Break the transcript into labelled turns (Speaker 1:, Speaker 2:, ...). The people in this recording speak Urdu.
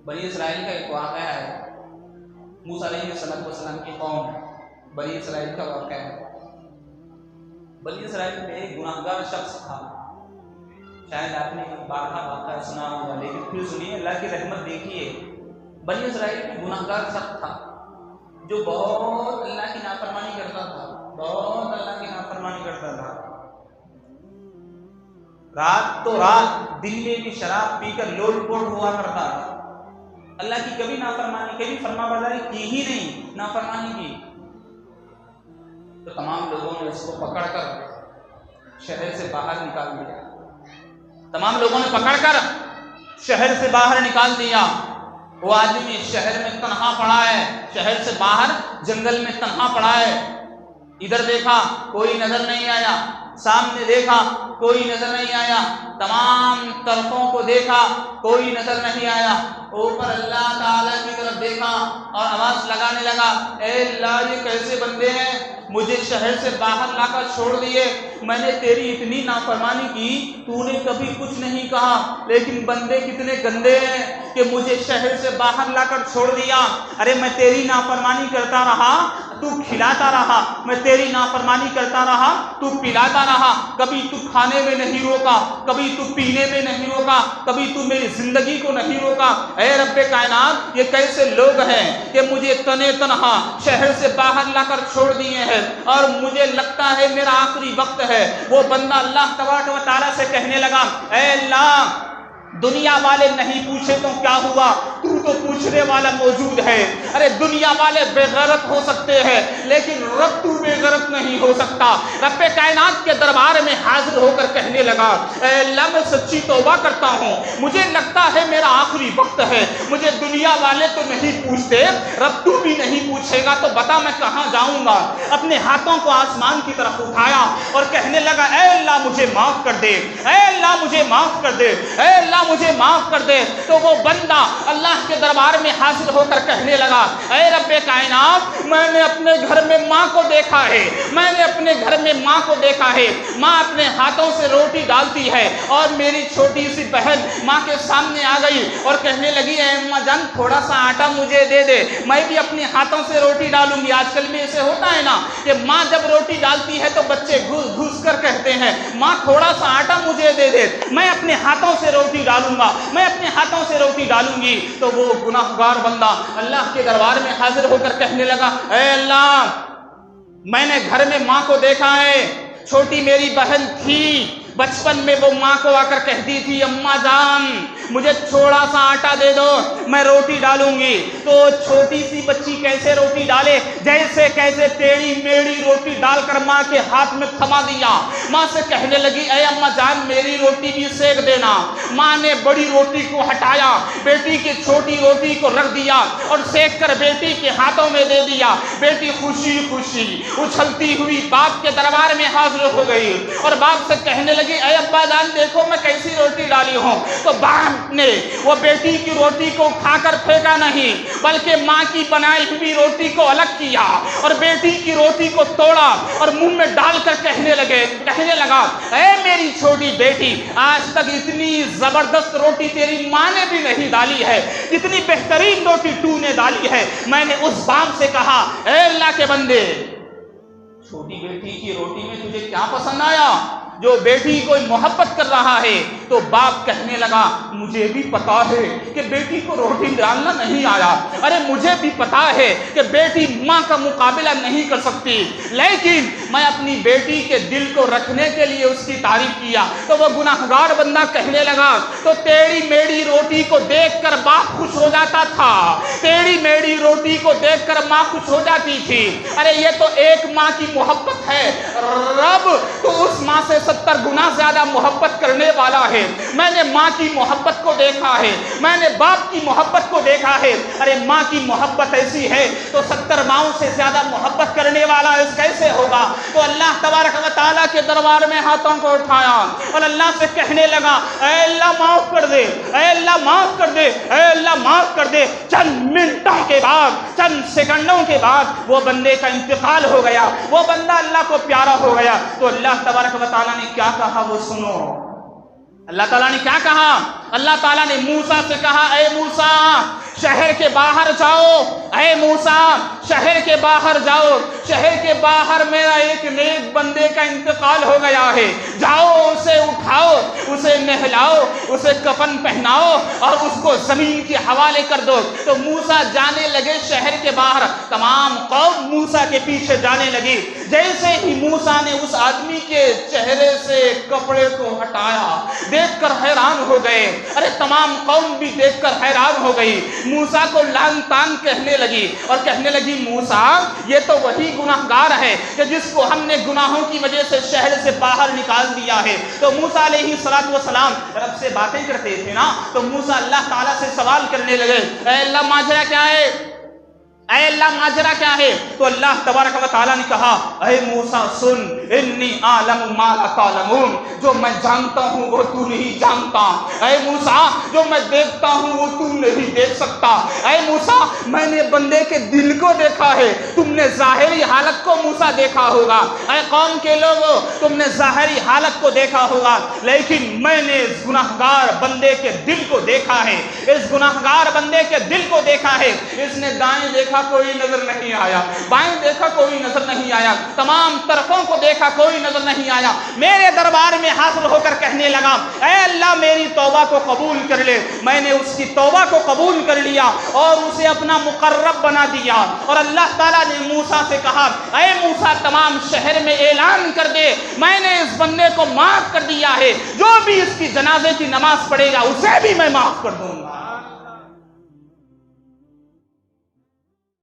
Speaker 1: بنی اسرائیل کا ایک واقعہ ہے، موسیٰ علیہ السلام کی قوم بنی اسرائیل کا واقعہ ہے۔ بنی اسرائیل میں ایک گناہگار شخص تھا، شاید آپ نے بارہا واقعہ سنا ہوگا، لیکن پھر سنیے، اللہ کی رحمت دیکھیے۔ بنی اسرائیل میں گناہگار شخص تھا جو بہت اللہ کی نافرمانی کرتا تھا، بہت اللہ کی نافرمانی کرتا تھا۔ رات تو رات، دن میں بھی شراب پی کر لوٹ پوٹ ہوا کرتا تھا، اللہ کی کبھی نافرمانی، کبھی فرما برداری کی ہی نہیں، نافرمانی کی۔ تو تمام لوگوں نے اس کو پکڑ کر شہر سے باہر نکال دیا، تمام لوگوں نے پکڑ کر شہر سے باہر نکال دیا۔ وہ آدمی شہر میں تنہا پڑا ہے، شہر سے باہر جنگل میں تنہا پڑا ہے۔ ادھر دیکھا کوئی نظر نہیں آیا، سامنے دیکھا کوئی نظر نہیں آیا، تمام طرفوں کو دیکھا کوئی نظر نہیں آیا۔ اوپر اللہ تعالیٰ کی طرف دیکھا اور آواز لگانے لگا، اے اللہ یہ کیسے بندے ہیں، مجھے شہر سے باہر لا کر چھوڑ دیے، میں نے تیری اتنی نافرمانی کی، تو نے کبھی کچھ نہیں کہا، لیکن بندے کتنے گندے ہیں کہ مجھے شہر سے باہر لا کر چھوڑ دیا۔ ارے میں تیری نافرمانی کرتا رہا تو کھلاتا رہا، میں تیری نافرمانی کرتا رہا تو پلاتا رہا، کبھی تو کھانے میں نہیں روکا، کبھی تو پینے میں نہیں روکا، کبھی تو میری زندگی کو نہیں روکا۔ اے رب کائنات، یہ کیسے لوگ ہیں کہ مجھے تنے تنہا شہر سے باہر لا کر چھوڑ دیے ہیں، اور مجھے لگتا ہے میرا آخری وقت ہے۔ وہ بندہ اللہ تبارک و تعالیٰ سے کہنے لگا، اے اللہ دنیا والے نہیں پوچھے تو کیا ہوا، تو پوچھنے والا موجود ہے۔ ارے دنیا والے بے غیرت ہو سکتے ہیں لیکن رب تو بے غیرت نہیں ہو سکتا۔ رب کائنات کے دربار میں حاضر ہو کر کہنے لگا، اے اللہ میں سچی توبہ کرتا ہوں، مجھے لگتا ہے میرا آخری وقت ہے، مجھے دنیا والے تو نہیں پوچھتے، رب تو بھی نہیں پوچھے گا، تو بتا میں کہاں جاؤں گا۔ اپنے ہاتھوں کو آسمان کی طرف اٹھایا اور کہنے لگا، اے اللہ مجھے معاف کر دے، اے اللہ مجھے معاف کر دے، اے اللہ مجھے معاف کر دے۔ تو وہ بندہ اللہ کے دربار میں حاضر ہو کر کہنے لگا، اے رب کائنات، میں نے اپنے گھر میں ماں کو دیکھا ہے، میں نے اپنے گھر میں ماں کو دیکھا ہے، ماں اپنے ہاتھوں سے روٹی ڈالتی ہے، اور میری چھوٹی سی بہن ماں کے سامنے آ گئی اور کہنے لگی، اے اماں جان تھوڑا سا آٹا مجھے دے دے، میں بھی اپنے ہاتھوں سے روٹی ڈالوں گی۔ آج کل میں ایسے ہوتا ہے نا کہ ماں جب روٹی ڈالتی ہے تو بچے گھس گھس کر کہتے ہیں، ماں تھوڑا سا آٹا مجھے دے دے، میں اپنے ہاتھوں سے روٹی ڈالوں گا، میں اپنے ہاتھوں سے روٹی ڈالوں گی۔ تو وہ گناہگار بندہ اللہ کے دربار میں حاضر ہو کر کہنے لگا، اے اللہ میں نے گھر میں ماں کو دیکھا ہے، چھوٹی میری بہن تھی، بچپن میں وہ ماں کو آ کر کہتی تھی، اماں جان مجھے تھوڑا سا آٹا دے دو میں روٹی ڈالوں گی۔ تو چھوٹی سی بچی کیسے روٹی ڈالے، جیسے کیسے ٹیڑھی میڑھی روٹی ڈال کر ماں کے ہاتھ میں تھما دیا۔ ماں سے کہنے لگی، اے اماں جان میری روٹی بھی سیک دینا۔ ماں نے بڑی روٹی کو ہٹایا، بیٹی کی چھوٹی روٹی کو رکھ دیا اور سیک کر بیٹی کے ہاتھوں میں دے دیا۔ بیٹی خوشی خوشی اچھلتی ہوئی باپ کے دربار میں حاضر ہو گئی اور باپ سے کہنے لگی، اے ابا جان دیکھو میں کیسی روٹی ڈالی ہوں۔ تو باپ نے وہ بیٹی کی روٹی کو کھا کر پھینکا نہیں، بلکہ ماں کی بنائی ہوئی روٹی کو الگ کیا اور بیٹی کی روٹی کو توڑا اور منہ میں ڈال کر کہنے لگا، اے میری چھوٹی بیٹی، آج تک اتنی زبردست روٹی تیری ماں نے بھی نہیں ڈالی ہے، اتنی بہترین روٹی تو نے ڈالی ہے۔ میں نے اس باپ سے کہا، اے اللہ کے بندے، چھوٹی بیٹی کی روٹی میں تجھے کیا پسند آیا جو بیٹی کو محبت کر رہا ہے؟ تو باپ کہنے لگا، مجھے بھی پتا ہے کہ بیٹی کو روٹی ڈالنا نہیں آیا، ارے مجھے بھی پتا ہے کہ بیٹی ماں کا مقابلہ نہیں کر سکتی، لیکن میں اپنی بیٹی کے دل کو رکھنے کے لیے اس کی تعریف کیا۔ تو وہ گناہگار بندہ کہنے لگا، تو ٹیڑھی میڑھی روٹی کو دیکھ کر باپ خوش ہو جاتا تھا، ٹیڑھی میڑھی روٹی کو دیکھ کر ماں خوش ہو جاتی تھی، ارے یہ تو ایک ماں کی محبت ہے، رب تو اس ماں سے 70 گنا زیادہ محبت کرنے والا ہے۔ میں نے ماں کی محبت کو دیکھا ہے، میں نے باپ کی محبت کو دیکھا ہے، ارے ماں کی محبت ایسی ہے تو 70 ماؤں سے زیادہ محبت کرنے والا کیسے ہوگا؟ تو اللہ تبارک و تعالیٰ کے دربار میں ہاتھوں کو اٹھایا اور اللہ سے کہنے لگا، اے اللہ معاف کر دے، اے اللہ معاف کر دے، اے اللہ معاف کر دے۔ چند منٹوں کے بعد، چند سیکنڈوں کے بعد وہ بندے کا انتقال ہو گیا، وہ بندہ اللہ کو پیارا ہو گیا۔ تو اللہ تبارک و تعالیٰ نے کیا کہا وہ سنو، اللہ تعالیٰ نے کیا کہا؟ اللہ تعالیٰ نے موسیٰ سے کہا اے موسیٰ شہر کے باہر جاؤ، اے موسیٰ شہر کے باہر جاؤ، شہر کے باہر میرا ایک نیک بندے کا انتقال ہو گیا ہے، جاؤ اسے اٹھاؤ، اسے نہلاؤ، اسے کفن پہناؤ اور اس کو زمین کے حوالے کر دو۔ تو موسیٰ جانے لگے شہر کے باہر، تمام قوم موسیٰ کے پیچھے جانے لگی۔ جیسے ہی موسیٰ نے اس آدمی کے چہرے سے کپڑے کو ہٹایا، دیکھ کر حیران ہو گئے، ارے تمام قوم بھی دیکھ کر حیران ہو گئی، موسیٰ کو لعن طعن کہنے لگی اور کہنے لگی موسیٰ یہ تو وہی گناہگار ہے کہ جس کو ہم نے گناہوں کی وجہ سے شہر سے باہر نکال دیا ہے۔ تو موسیٰ علیہ السلام رب سے باتیں کرتے تھے نا، تو موسیٰ اللہ تعالیٰ سے سوال کرنے لگے اے اللہ ماجرا کیا ہے، اے اللہ ماجرا کیا ہے؟ تو اللہ تبارک و تعالیٰ نے کہا اے موسیٰ سن، انی اعلم ما لا تعلمون، جو میں جانتا ہوں وہ تو نہیں جانتا، اے موسیٰ جو میں دیکھتا ہوں وہ تو نہیں دیکھ سکتا، اے موسیٰ میں نے بندے کے دل کو دیکھا ہے، تم نے ظاہری حالت کو موسیٰ دیکھا ہوگا، اے قوم کے لوگوں تم نے ظاہری حالت کو دیکھا ہوگا، لیکن میں نے اس گناہگار بندے کے دل کو دیکھا ہے، اس گناہگار بندے کے دل کو دیکھا ہے۔ اس نے دائیں دیکھا کوئی نظر نہیں آیا، بائیں دیکھا کوئی نظر نہیں آیا، تمام طرفوں کو دیکھا کوئی نظر نہیں آیا، میرے دربار میں حاضر ہو کر کہنے لگا اے اللہ میری توبہ کو قبول کر لے۔ میں نے اس کی توبہ کو قبول کر لیا اور اسے اپنا مقرب بنا دیا، اور اللہ تعالیٰ نے موسیٰ سے کہا اے موسیٰ تمام شہر میں اعلان کر دے میں نے اس بندے کو معاف کر دیا ہے، جو بھی اس کی جنازے کی نماز پڑھے گا اسے بھی میں معاف کر دوں گا۔